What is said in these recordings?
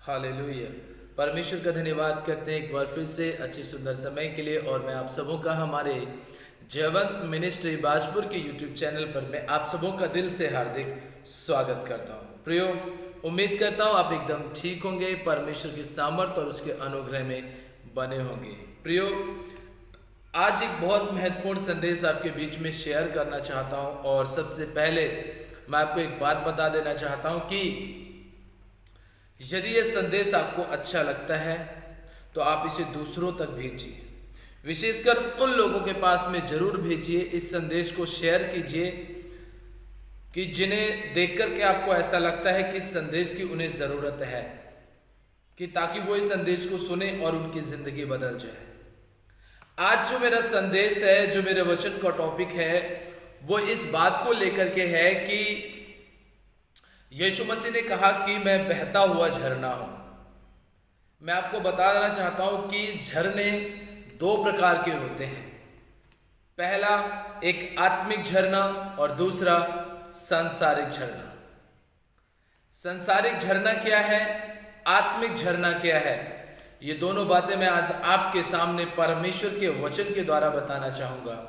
Hallelujah. परमेश्वर का धन्यवाद करते हैं एक बार फिर से अच्छी सुंदर समय के लिए। और मैं आप सबों का हमारे जयवंत मिनिस्ट्री बाजपुर के यूट्यूब चैनल पर मैं आप सबों का दिल से हार्दिक स्वागत करता हूँ। प्रियो, उम्मीद करता हूँ आप एकदम ठीक होंगे, परमेश्वर की सामर्थ और उसके अनुग्रह में बने होंगे। प्रियो, आज एक बहुत महत्वपूर्ण संदेश आपके बीच में शेयर करना चाहता हूँ। और सबसे पहले मैं आपको एक बात बता देना चाहता हूँ कि यदि ये संदेश आपको अच्छा लगता है तो आप इसे दूसरों तक भेजिए, विशेषकर उन लोगों के पास में जरूर भेजिए। इस संदेश को शेयर कीजिए कि जिन्हें देख करके आपको ऐसा लगता है कि इस संदेश की उन्हें ज़रूरत है, कि ताकि वो इस संदेश को सुने और उनकी ज़िंदगी बदल जाए। आज जो मेरा संदेश है, जो मेरे वचन का टॉपिक है, वो इस बात को लेकर के है कि यीशु मसीह ने कहा कि मैं बहता हुआ झरना हूं। मैं आपको बता देना चाहता हूं कि झरने दो प्रकार के होते हैं। पहला एक आत्मिक झरना और दूसरा सांसारिक झरना। सांसारिक झरना क्या है, आत्मिक झरना क्या है, ये दोनों बातें मैं आज आपके सामने परमेश्वर के वचन के द्वारा बताना चाहूंगा।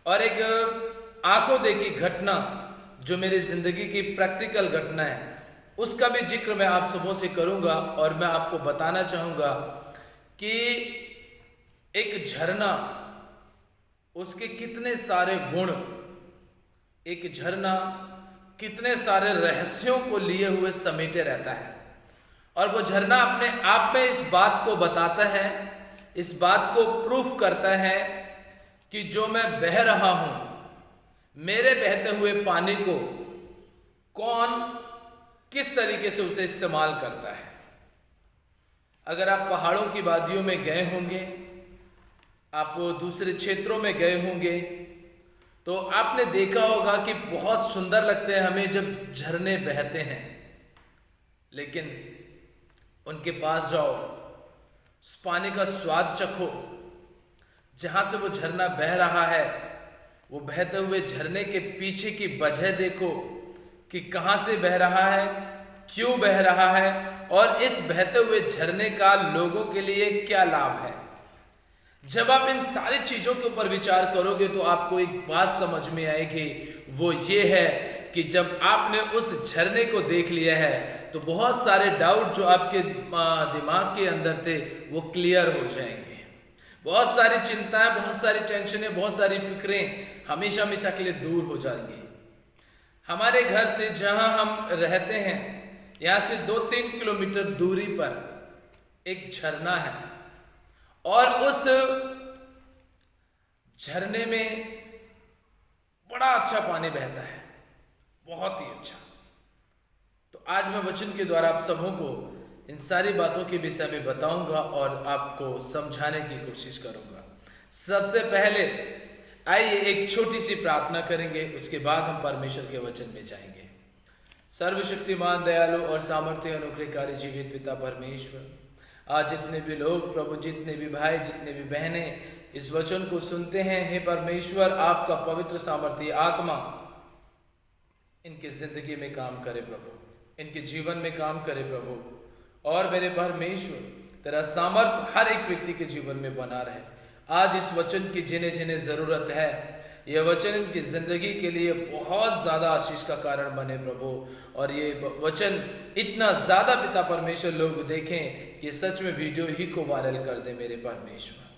और एक आंखों देखी घटना जो मेरी जिंदगी की प्रैक्टिकल घटना है, उसका भी जिक्र मैं आप सबों से करूंगा। और मैं आपको बताना चाहूंगा कि एक झरना, उसके कितने सारे गुण, एक झरना कितने सारे रहस्यों को लिए हुए समेटे रहता है। और वो झरना अपने आप में इस बात को बताता है, इस बात को प्रूफ करता है कि जो मैं बह रहा हूं, मेरे बहते हुए पानी को कौन किस तरीके से उसे इस्तेमाल करता है। अगर आप पहाड़ों की वादियों में गए होंगे, आप दूसरे क्षेत्रों में गए होंगे, तो आपने देखा होगा कि बहुत सुंदर लगते हैं हमें जब झरने बहते हैं। लेकिन उनके पास जाओ, उस पानी का स्वाद चखो, जहां से वो झरना बह रहा है, वो बहते हुए झरने के पीछे की वजह देखो कि कहां से बह रहा है, क्यों बह रहा है, और इस बहते हुए झरने का लोगों के लिए क्या लाभ है। जब आप इन सारी चीजों के ऊपर विचार करोगे तो आपको एक बात समझ में आएगी, वो ये है कि जब आपने उस झरने को देख लिया है तो बहुत सारे डाउट जो आपके दिमाग के अंदर थे वो क्लियर हो जाएंगे। बहुत सारी चिंताएं, बहुत सारी टेंशनें, बहुत सारी फिक्रें हमेशा हमेशा के लिए दूर हो जाएंगी। हमारे घर से जहां हम रहते हैं, यहाँ से 2-3 किलोमीटर दूरी पर एक झरना है, और उस झरने में बड़ा अच्छा पानी बहता है, बहुत ही अच्छा। तो आज मैं वचन के द्वारा आप सबों को इन सारी बातों के विषय में बताऊंगा और आपको समझाने की कोशिश करूंगा। सबसे पहले आइए एक छोटी सी प्रार्थना करेंगे, उसके बाद हम परमेश्वर के वचन में जाएंगे। सर्वशक्तिमान, दयालु और सामर्थ्य अनुग्रहकारी जीवित पिता परमेश्वर, आज जितने भी लोग प्रभु, जितने भी भाई, जितने भी बहनें इस वचन को सुनते हैं, हे परमेश्वर, आपका पवित्र सामर्थ्य आत्मा इनके जिंदगी में काम करे प्रभु, इनके जीवन में काम करे प्रभु। और मेरे परमेश्वर, तेरा सामर्थ हर एक व्यक्ति के जीवन में बना रहे। आज इस वचन की जिन्हें जिन्हें जरूरत है, यह वचन इनकी जिंदगी के लिए बहुत ज्यादा आशीष का कारण बने प्रभु। और ये वचन इतना ज्यादा पिता परमेश्वर लोग देखें कि सच में वीडियो ही को वायरल कर दे। मेरे परमेश्वर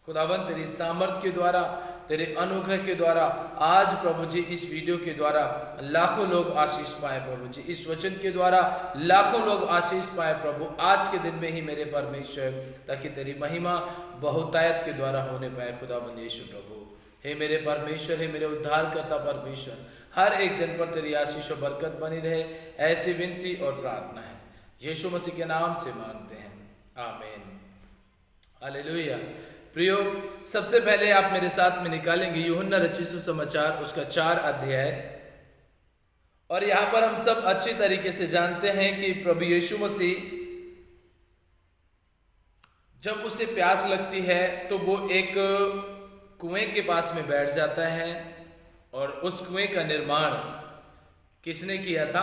खुदावन, तेरी सामर्थ के द्वारा, तेरे अनुग्रह के द्वारा आज प्रभु जी इस वीडियो के द्वारा लाखों लोग आशीष पाए प्रभु जी, इस वचन के द्वारा लाखों लोग आशीष पाए प्रभु आज के दिन में ही मेरे परमेश्वर, ताकि तेरी महिमा बहुतायत के द्वारा होने पाए खुदावन यीशु प्रभु। हे मेरे परमेश्वर, हे मेरे उद्धार करता परमेश्वर, हर एक जन पर तेरी आशीष और बरकत बनी रहे, ऐसी विनती और प्रार्थना है यीशु मसीह के नाम से मांगते हैं, आमीन। हालेलुया। प्रियो, सबसे पहले आप मेरे साथ में निकालेंगे यूहन्ना रचित सुसमाचार, उसका 4 अध्याय। और यहां पर हम सब अच्छी तरीके से जानते हैं कि प्रभु यीशु मसीह जब उसे प्यास लगती है तो वो एक कुएं के पास में बैठ जाता है। और उस कुएं का निर्माण किसने किया था?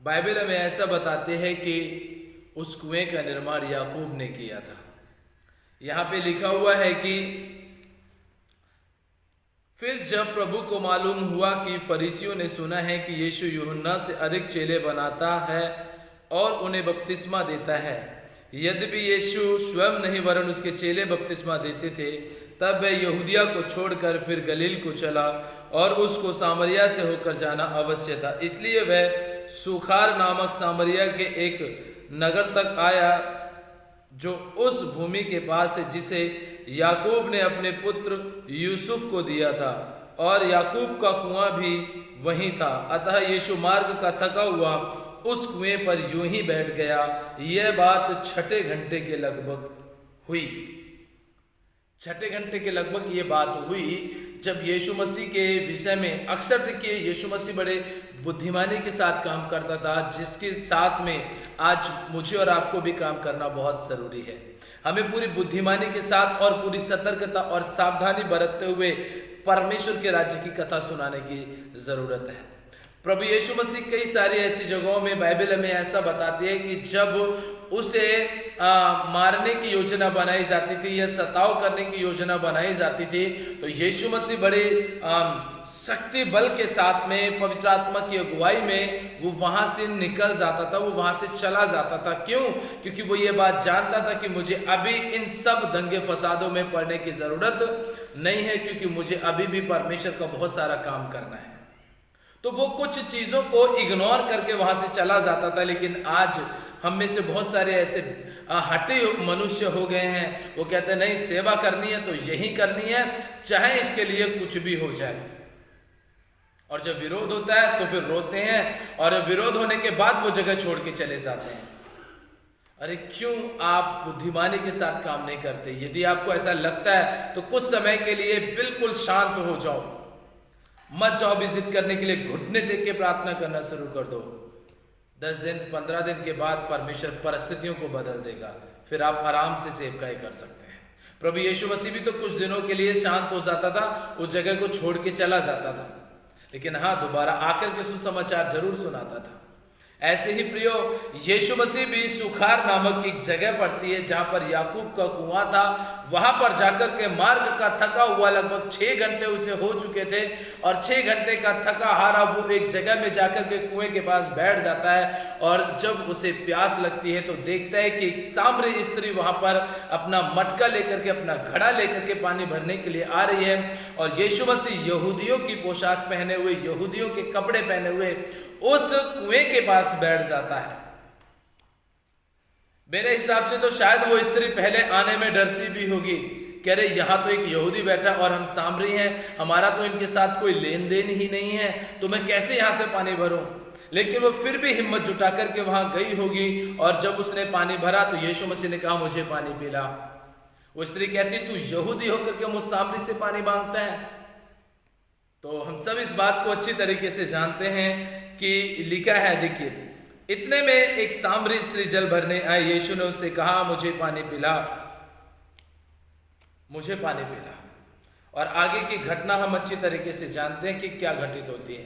बाइबल हमें ऐसा बताते हैं कि उस कुएं का निर्माण याकूब ने किया था। यहाँ पे लिखा हुआ है कि फिर जब प्रभु को मालूम हुआ कि फरीसियों ने सुना है कि यीशु यूहन्ना से अधिक चेले बनाता है और उन्हें बपतिस्मा देता है, यद्यपि यीशु स्वयं नहीं वरन उसके चेले बपतिस्मा देते थे, तब वह यहूदिया को छोड़कर फिर गलील को चला और उसको सामरिया से होकर जाना अवश्य था। इसलिए वह सुखार नामक सामरिया के एक नगर तक आया जो उस भूमि के पास है जिसे याकूब ने अपने पुत्र यूसुफ को दिया था, और याकूब का कुआं भी वहीं था। अतः यीशु मार्ग का थका हुआ उस कुएं पर यूं ही बैठ गया। यह बात छठे घंटे के लगभग हुई। छठे घंटे के लगभग ये बात हुई जब यीशु मसीह के विषय में अक्सर देखिए यीशु मसीह बड़े बुद्धिमानी के साथ काम करता था, जिसके साथ में आज मुझे और आपको भी काम करना बहुत जरूरी है। हमें पूरी बुद्धिमानी के साथ और पूरी सतर्कता और सावधानी बरतते हुए परमेश्वर के राज्य की कथा सुनाने की जरूरत है। प्रभु यीशु मसीह कई सारी ऐसी जगहों में बाइबल हमें ऐसा बताती है कि जब उसे मारने की योजना बनाई जाती थी या सताव करने की योजना बनाई जाती थी, तो यीशु मसीह बड़े शक्ति बल के साथ में पवित्र आत्मा की अगुवाई में वो वहां से निकल जाता था, वो वहां से चला जाता था। क्यों? क्योंकि वो ये बात जानता था कि मुझे अभी इन सब दंगे फसादों में पड़ने की जरूरत नहीं है, क्योंकि मुझे अभी भी परमेश्वर का बहुत सारा काम करना है। तो वो कुछ चीजों को इग्नोर करके वहां से चला जाता था। लेकिन आज हम में से बहुत सारे ऐसे हटे मनुष्य हो गए हैं, वो कहते हैं नहीं, सेवा करनी है तो यही करनी है, चाहे इसके लिए कुछ भी हो जाए। और जब विरोध होता है तो फिर रोते हैं, और विरोध होने के बाद वो जगह छोड़ के चले जाते हैं। अरे क्यों आप बुद्धिमानी के साथ काम नहीं करते? यदि आपको ऐसा लगता है तो कुछ समय के लिए बिल्कुल शांत हो जाओ, मत जाओ भी जिद करने के लिए, घुटने टेक के प्रार्थना करना शुरू कर दो। 10 दिन 15 दिन के बाद परमेश्वर परिस्थितियों को बदल देगा, फिर आप आराम से सेवकाई कर सकते हैं। प्रभु यीशु मसीह भी तो कुछ दिनों के लिए शांत हो जाता था, उस जगह को छोड़ के चला जाता था, लेकिन हाँ, दोबारा आकर के सुसमाचार जरूर सुनाता था। ऐसे ही प्रियो, यीशु मसीह भी सुखार नामक एक जगह पड़ती है जहां पर याकूब का कुआं था। वहां पर जाकर के मार्ग का थका हुआ, लगभग 6 घंटे उसे हो चुके थे, और 6 घंटे का थका हारा वो एक जगह में जाकर के कुएं के पास बैठ जाता है। और जब उसे प्यास लगती है तो देखता है कि एक सामरी स्त्री वहां पर अपना मटका लेकर के, अपना घड़ा लेकर के पानी भरने के लिए आ रही है। और यीशु मसीह यहूदियों की पोशाक पहने हुए, यहूदियों के कपड़े पहने हुए उस कुएं के पास बैठ जाता है। मेरे हिसाब से तो शायद वो स्त्री पहले आने में डरती भी होगी कि अरे यहाँ तो एक यहूदी बैठा और हम सामरी हैं, हमारा तो इनके साथ कोई लेन देन ही नहीं है, तो मैं कैसे यहाँ से पानी भरूं। लेकिन वो फिर भी हिम्मत जुटा करके वहां गई होगी, और जब उसने पानी भरा तो यीशु मसीह ने कहा मुझे पानी पिला। वो स्त्री कहती तू यहूदी होकर के मुझ सामरी से पानी मांगता है। तो हम सब इस बात को अच्छी तरीके से जानते हैं कि लिखा है, देखिए, इतने में एक सामरी स्त्री जल भरने आई, यीशु ने उससे कहा मुझे पानी पिला, मुझे पानी पिला। और आगे की घटना हम अच्छी तरीके से जानते हैं कि क्या घटित होती है।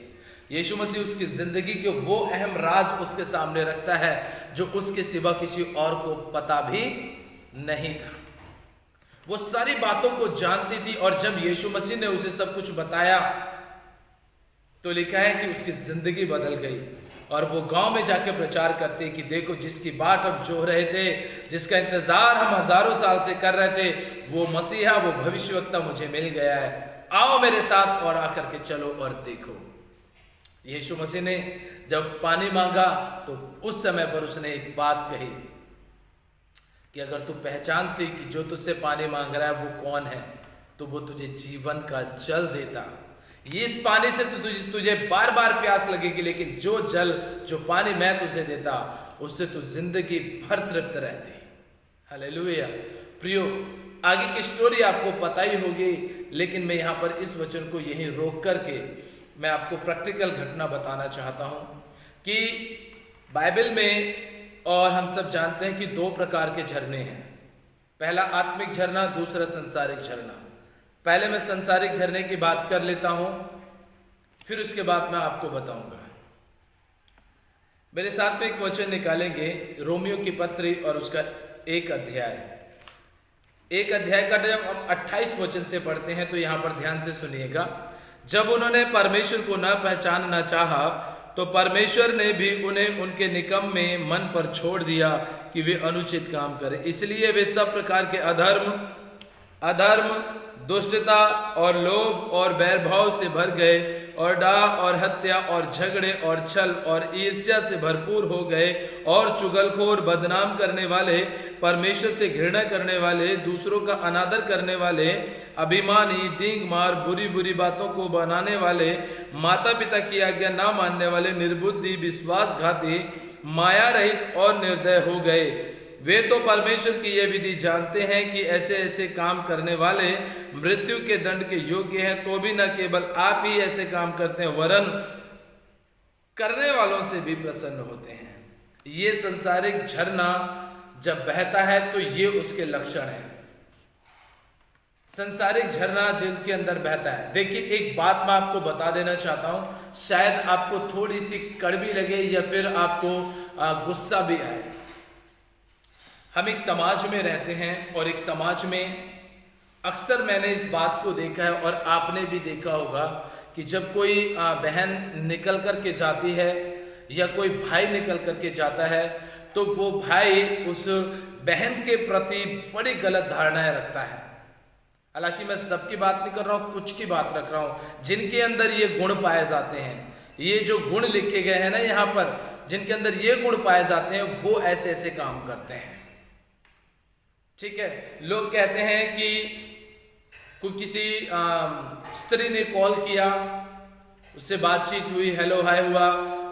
यीशु मसीह उसकी जिंदगी के वो अहम राज उसके सामने रखता है जो उसके सिवा किसी और को पता भी नहीं था। वो सारी बातों को जानती थी, और जब यीशु मसीह ने उसे सब कुछ बताया तो लिखा है कि उसकी जिंदगी बदल गई, और वो गांव में जाके प्रचार करते कि देखो जिसकी बाट हम जो रहे थे, जिसका इंतजार हम हजारों साल से कर रहे थे, वो मसीहा, वो भविष्यवक्ता मुझे मिल गया है, आओ मेरे साथ और आकर के चलो और देखो। यीशु मसीह ने जब पानी मांगा तो उस समय पर उसने एक बात कही कि अगर तू पहचानती कि जो तुझसे पानी मांग रहा है वो कौन है, तो वो तुझे जीवन का जल देता। इस पानी से तुझे बार बार प्यास लगेगी, लेकिन जो जल, जो पानी मैं तुझे देता, उससे तू जिंदगी भर तृप्त रहती। हालेलुया। प्रियो, आगे की स्टोरी आपको पता ही होगी, लेकिन मैं यहाँ पर इस वचन को यहीं रोक करके मैं आपको प्रैक्टिकल घटना बताना चाहता हूँ कि बाइबल में, और हम सब जानते हैं कि 2 प्रकार के झरने हैं, पहला आत्मिक झरना, दूसरा संसारिक झरना। पहले मैं संसारिक झरने की बात कर लेता हूं, फिर उसके बाद मैं आपको बताऊंगा। मेरे साथ में एक वचन निकालेंगे, रोमियो की पत्री और उसका एक अध्याय। एक अध्याय का जब हम 28 वचन से पढ़ते हैं तो यहाँ पर ध्यान से सुनिएगा। जब उन्होंने परमेश्वर को न पहचानना चाहा तो परमेश्वर ने भी उन्हें उनके निकम में मन पर छोड़ दिया कि वे अनुचित काम करें। इसलिए वे सब प्रकार के अधर्म, दुष्टता और लोभ और बैरभाव से भर गए और डाह और हत्या और झगड़े और छल और ईर्ष्या से भरपूर हो गए और चुगलखोर, बदनाम करने वाले, परमेश्वर से घृणा करने वाले, दूसरों का अनादर करने वाले, अभिमानी, डींग मार, बुरी बुरी बातों को बनाने वाले, माता पिता की आज्ञा ना मानने वाले, निर्बुद्धि, विश्वासघाती, माया रहित और निर्दय हो गए। वे तो परमेश्वर की यह विधि जानते हैं कि ऐसे ऐसे काम करने वाले मृत्यु के दंड के योग्य हैं, तो भी न केवल आप ही ऐसे काम करते हैं वरन करने वालों से भी प्रसन्न होते हैं। ये संसारिक झरना जब बहता है तो ये उसके लक्षण है। संसारिक झरना जिनके अंदर बहता है। देखिए, एक बात मैं आपको बता देना चाहता हूं, शायद आपको थोड़ी सी कड़वी लगे या फिर आपको गुस्सा भी आए। हम एक समाज में रहते हैं और एक समाज में अक्सर मैंने इस बात को देखा है और आपने भी देखा होगा कि जब कोई बहन निकल कर के जाती है या कोई भाई निकल कर के जाता है तो वो भाई उस बहन के प्रति बड़ी गलत धारणाएं रखता है। हालांकि मैं सबकी बात नहीं कर रहा हूँ, कुछ की बात रख रहा हूँ जिनके अंदर ये गुण पाए जाते हैं। ये जो गुण लिखे गए हैं ना यहाँ पर, जिनके अंदर ये गुण पाए जाते हैं वो ऐसे ऐसे काम करते हैं। ठीक है, लोग कहते हैं कि कोई किसी स्त्री ने कॉल किया, उससे बातचीत हुई, हेलो हाय हुआ,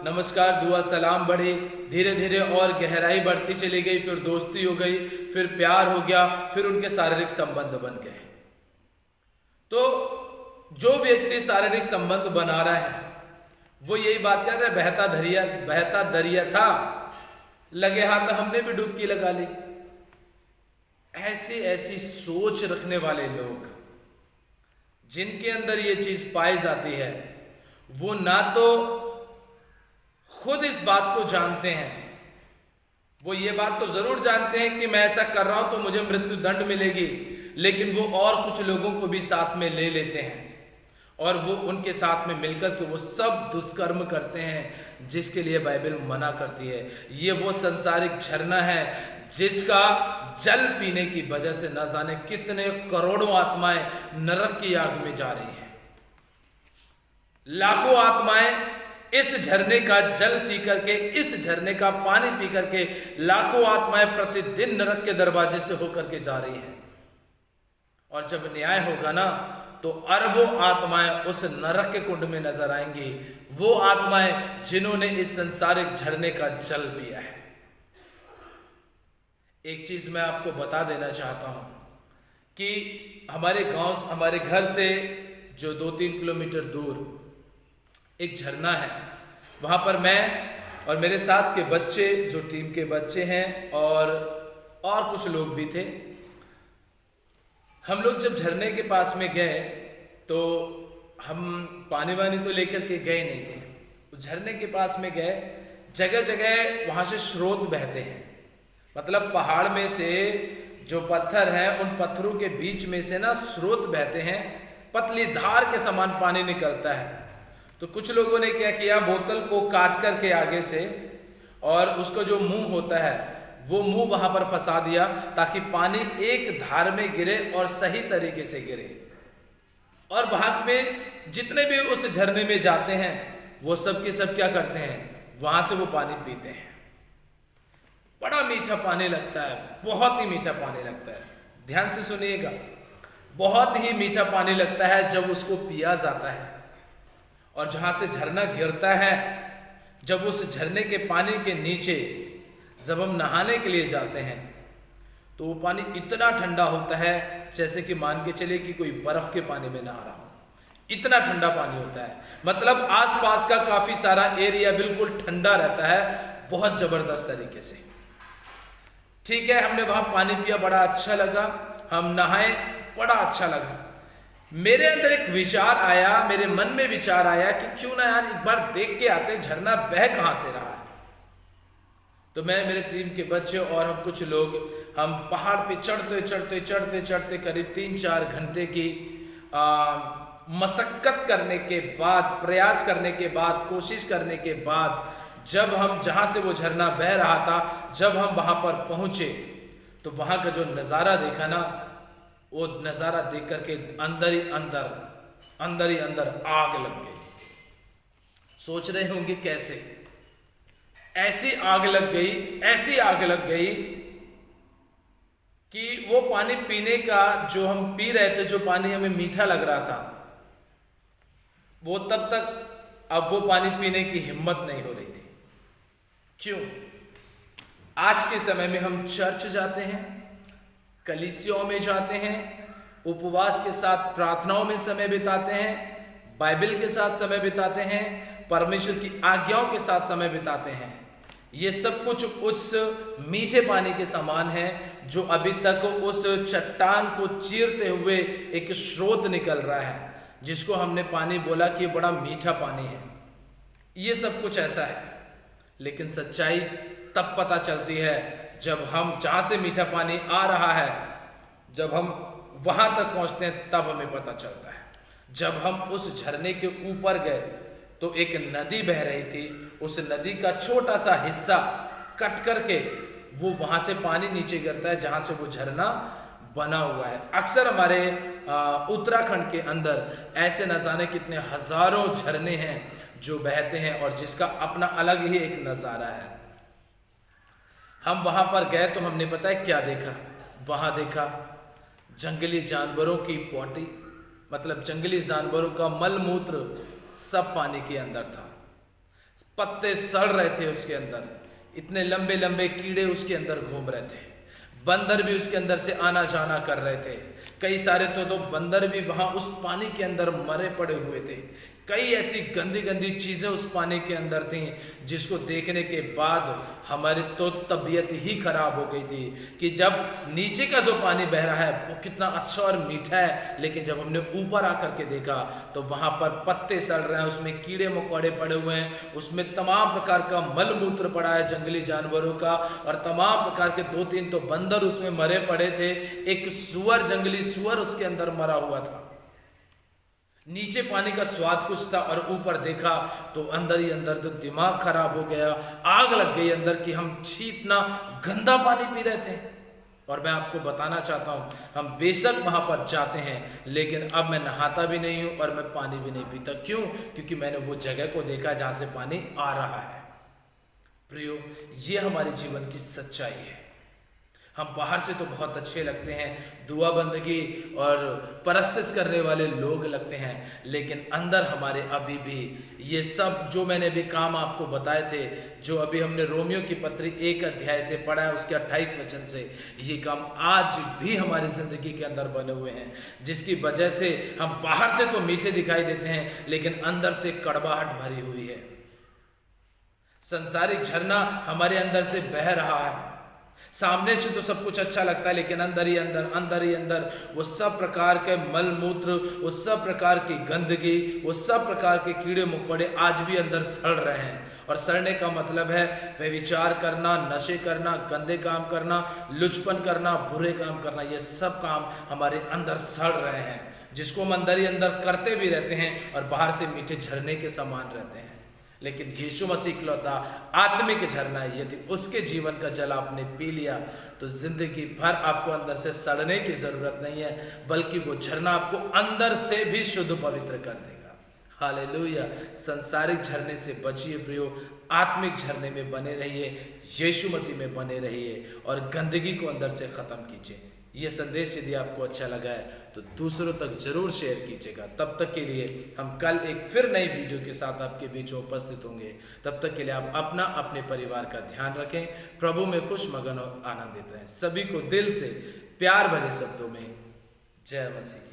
नमस्कार दुआ सलाम बढ़ी, धीरे धीरे और गहराई बढ़ती चली गई, फिर दोस्ती हो गई, फिर प्यार हो गया, फिर उनके शारीरिक संबंध बन गए। तो जो व्यक्ति शारीरिक संबंध बना रहा है वो यही बात कर रहा है, बहता दरिया था, लगे हाथ हमने भी डुबकी लगा ली। ऐसी सोच रखने वाले लोग जिनके अंदर ये चीज पाई जाती है वो ना तो खुद इस बात को जानते हैं, वो ये बात तो जरूर जानते हैं कि मैं ऐसा कर रहा हूं तो मुझे मृत्यु दंड मिलेगी, लेकिन वो और कुछ लोगों को भी साथ में ले लेते हैं और वो उनके साथ में मिलकर के वो सब दुष्कर्म करते हैं जिसके लिए बाइबल मना करती है। ये वो संसारिक झरना है जिसका जल पीने की वजह से न जाने कितने करोड़ों आत्माएं नरक की आग में जा रही हैं। लाखों आत्माएं इस झरने का जल पी करके, इस झरने का पानी पी करके लाखों आत्माएं प्रतिदिन नरक के दरवाजे से होकर के जा रही हैं। और जब न्याय होगा ना तो अरबों आत्माएं उस नरक के कुंड में नजर आएंगी, वो आत्माएं जिन्होंने इस संसारिक झरने का जल पिया है। एक चीज मैं आपको बता देना चाहता हूं कि हमारे घर से जो 2-3 किलोमीटर दूर एक झरना है, वहां पर मैं और मेरे साथ के बच्चे, जो टीम के बच्चे हैं और कुछ लोग भी थे, हम लोग जब झरने के पास में गए तो हम पानी वानी तो लेकर के गए नहीं थे। झरने के पास में गए, जगह जगह वहां से स्रोत बहते हैं, मतलब पहाड़ में से जो पत्थर हैं उन पत्थरों के बीच में से ना स्रोत बहते हैं, पतली धार के समान पानी निकलता है। तो कुछ लोगों ने क्या किया, बोतल को काट करके आगे से और उसका जो मुंह होता है वो मुंह वहां पर फंसा दिया ताकि पानी एक धार में गिरे और सही तरीके से गिरे। और वहां में जितने भी उस झरने में जाते हैं वो सब के सब क्या करते हैं, वहां से वो पानी पीते हैं। बड़ा मीठा पानी लगता है, बहुत ही मीठा पानी लगता है। ध्यान से सुनिएगा, बहुत ही मीठा पानी लगता है जब उसको पिया जाता है। और जहां से झरना गिरता है, जब उस झरने के पानी के नीचे जब हम नहाने के लिए जाते हैं तो वो पानी इतना ठंडा होता है जैसे कि मान के चले कि कोई बर्फ के पानी में नहा रहा हो। इतना ठंडा पानी होता है, मतलब आसपास का काफी सारा एरिया बिल्कुल ठंडा रहता है, बहुत जबरदस्त तरीके से। ठीक है, हमने वहां पानी पिया, बड़ा अच्छा लगा, हम नहाए, बड़ा अच्छा लगा। मेरे अंदर एक विचार आया, मेरे मन में विचार आया कि क्यों ना यार एक बार देख के आते झरना बह कहां से रहा है। तो मैं, मेरे टीम के बच्चे और हम कुछ लोग, हम पहाड़ पे चढ़ते चढ़ते चढ़ते चढ़ते करीब 3-4 घंटे की मशक्कत करने के बाद, प्रयास करने के बाद, कोशिश करने के बाद, जब हम जहाँ से वो झरना बह रहा था, जब हम वहाँ पर पहुँचे तो वहाँ का जो नज़ारा देखा ना, वो नज़ारा देख करके अंदर ही अंदर आग लग गई। सोच रहे होंगे कैसे? ऐसी आग लग गई, ऐसी आग लग गई कि वो पानी पीने का, जो हम पी रहे थे, जो पानी हमें मीठा लग रहा था, वो तब तक अब वो पानी पीने की हिम्मत नहीं हो रही थी। क्यों? आज के समय में हम चर्च जाते हैं, कलीसियाओं में जाते हैं, उपवास के साथ प्रार्थनाओं में समय बिताते हैं, बाइबल के साथ समय बिताते हैं, परमेश्वर की आज्ञाओं के साथ समय बिताते हैं। ये सब कुछ उस मीठे पानी के समान है जो अभी तक उस चट्टान को चीरते हुए एक स्रोत निकल रहा है, जिसको हमने पानी बोला कि बड़ा मीठा पानी है। ये सब कुछ ऐसा है, लेकिन सच्चाई तब पता चलती है जब हम, जहाँ से मीठा पानी आ रहा है, जब हम वहाँ तक पहुँचते हैं तब हमें पता चलता है। जब हम उस झरने के ऊपर गए तो एक नदी बह रही थी, उस नदी का छोटा सा हिस्सा कट करके वो वहाँ से पानी नीचे गिरता है जहाँ से वो झरना बना हुआ है। अक्सर हमारे उत्तराखंड के अंदर ऐसे न जाने कितने हजारों झरने हैं जो बहते हैं और जिसका अपना अलग ही एक नज़ारा है। हम वहाँ पर गए तो हमने पता है क्या देखा? वहाँ देखा जंगली जानवरों की पॉटी, मतलब जंगली जानवरों का मल मूत्र सब पानी के अंदर था। पत्ते सड़ रहे थे उसके अंदर, इतने लंबे लंबे कीड़े उसके अंदर घूम रहे थे, बंदर भी उसके अंदर से आना जाना कर रहे थे। कई सारे तो बंदर भी वहाँ उस पानी के अंदर मरे पड़े हुए थे। कई ऐसी गंदी गंदी चीज़ें उस पानी के अंदर थीं जिसको देखने के बाद हमारी तो तबीयत ही खराब हो गई थी कि जब नीचे का जो पानी बह रहा है वो कितना अच्छा और मीठा है, लेकिन जब हमने ऊपर आकर के देखा तो वहाँ पर पत्ते सड़ रहे हैं, उसमें कीड़े मकोड़े पड़े हुए हैं, उसमें तमाम प्रकार का मल मूत्र पड़ा है जंगली जानवरों का, और तमाम प्रकार के 2-3 तो बंदर उसमें मरे पड़े थे। एक सुअर, जंगली सुअर उसके अंदर मरा हुआ था। नीचे पानी का स्वाद कुछ था और ऊपर देखा तो अंदर ही अंदर तो दिमाग खराब हो गया, आग लग गई अंदर कि हम इतना गंदा पानी पी रहे थे। और मैं आपको बताना चाहता हूँ, हम बेशक वहाँ पर जाते हैं, लेकिन अब मैं नहाता भी नहीं हूँ और मैं पानी भी नहीं पीता। क्यों? क्योंकि मैंने वो जगह को देखा जहाँ से पानी आ रहा है। प्रियो, ये हमारे जीवन की सच्चाई है। हम बाहर से तो बहुत अच्छे लगते हैं, दुआ बंदगी और परस्तिश करने वाले लोग लगते हैं, लेकिन अंदर हमारे अभी भी ये सब जो मैंने अभी काम आपको बताए थे, जो अभी हमने रोमियो की पत्री 1 अध्याय से पढ़ा है उसके 28 वचन से, ये काम आज भी हमारी जिंदगी के अंदर बने हुए हैं, जिसकी वजह से हम बाहर से तो मीठे दिखाई देते हैं लेकिन अंदर से कड़वाहट भरी हुई है। संसारिक झरना हमारे अंदर से बह रहा है, सामने से तो सब कुछ अच्छा लगता है, लेकिन अंदर ही अंदर वो सब प्रकार के मल मूत्र, वो सब प्रकार की गंदगी, वो सब प्रकार के कीड़े मकोड़े आज भी अंदर सड़ रहे हैं। और सड़ने का मतलब है व्यभिचार करना, नशे करना, गंदे काम करना, लुचपन करना, बुरे काम करना, ये सब काम हमारे अंदर सड़ रहे हैं, जिसको हम अंदर ही अंदर करते भी रहते हैं और बाहर से मीठे झरने के समान रहते हैं। लेकिन यीशु मसीह इकलौता आत्मिक झरना है, यदि उसके जीवन का जल आपने पी लिया तो जिंदगी भर आपको अंदर से सड़ने की जरूरत नहीं है, बल्कि वो झरना आपको अंदर से भी शुद्ध पवित्र कर देगा। हालेलुया। संसारिक झरने से बचिए प्रियो, आत्मिक झरने में बने रहिए, यीशु मसीह में बने रहिए और गंदगी को अंदर से खत्म कीजिए। ये संदेश यदि आपको अच्छा लगा है तो दूसरों तक जरूर शेयर कीजिएगा। तब तक के लिए हम कल एक फिर नई वीडियो के साथ आपके बीच उपस्थित होंगे। तब तक के लिए आप अपना, अपने परिवार का ध्यान रखें, प्रभु में खुश, मगन और आनंदित रहें। सभी को दिल से प्यार भरे शब्दों में जय मसीह।